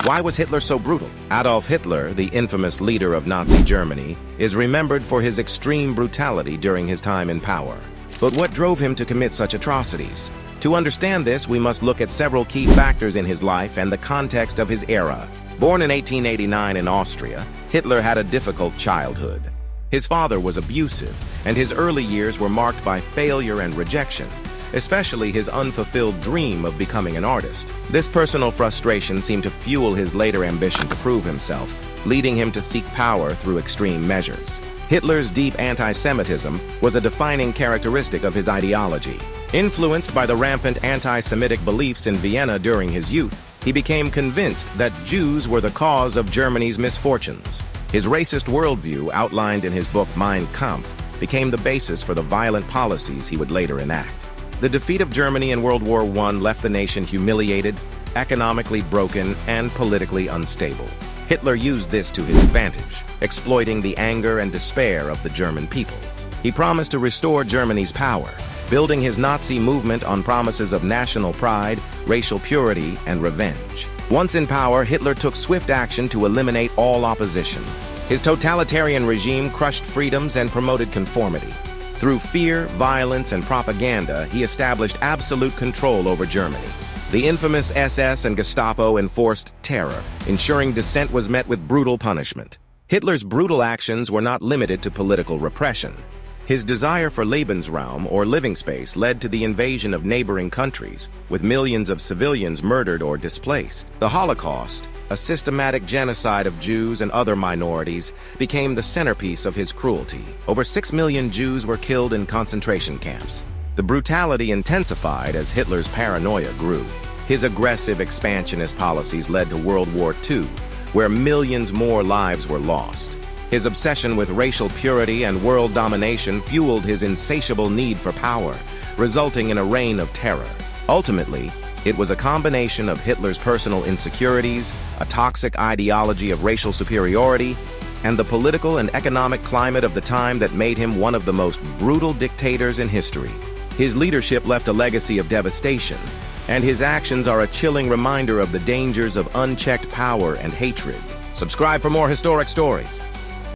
Why was Hitler so brutal? Adolf Hitler, the infamous leader of Nazi Germany, is remembered for his extreme brutality during his time in power. But what drove him to commit such atrocities? To understand this, we must look at several key factors in his life and the context of his era. Born in 1889 in Austria, Hitler had a difficult childhood. His father was abusive, and his early years were marked by failure and rejection, especially his unfulfilled dream of becoming an artist. This personal frustration seemed to fuel his later ambition to prove himself, leading him to seek power through extreme measures. Hitler's deep anti-Semitism was a defining characteristic of his ideology. Influenced by the rampant anti-Semitic beliefs in Vienna during his youth, he became convinced that Jews were the cause of Germany's misfortunes. His racist worldview, outlined in his book Mein Kampf, became the basis for the violent policies he would later enact. The defeat of Germany in World War I left the nation humiliated, economically broken, and politically unstable. Hitler used this to his advantage, exploiting the anger and despair of the German people. He promised to restore Germany's power, building his Nazi movement on promises of national pride, racial purity, and revenge. Once in power, Hitler took swift action to eliminate all opposition. His totalitarian regime crushed freedoms and promoted conformity. Through fear, violence, and propaganda, he established absolute control over Germany. The infamous SS and Gestapo enforced terror, ensuring dissent was met with brutal punishment. Hitler's brutal actions were not limited to political repression. His desire for Lebensraum, or living space, led to the invasion of neighboring countries, with millions of civilians murdered or displaced. The Holocaust, a systematic genocide of Jews and other minorities, became the centerpiece of his cruelty. Over 6 million Jews were killed in concentration camps. The brutality intensified as Hitler's paranoia grew. His aggressive expansionist policies led to World War II, where millions more lives were lost. His obsession with racial purity and world domination fueled his insatiable need for power, resulting in a reign of terror. Ultimately, it was a combination of Hitler's personal insecurities, a toxic ideology of racial superiority, and the political and economic climate of the time that made him one of the most brutal dictators in history. His leadership left a legacy of devastation, and his actions are a chilling reminder of the dangers of unchecked power and hatred. Subscribe for more historic stories.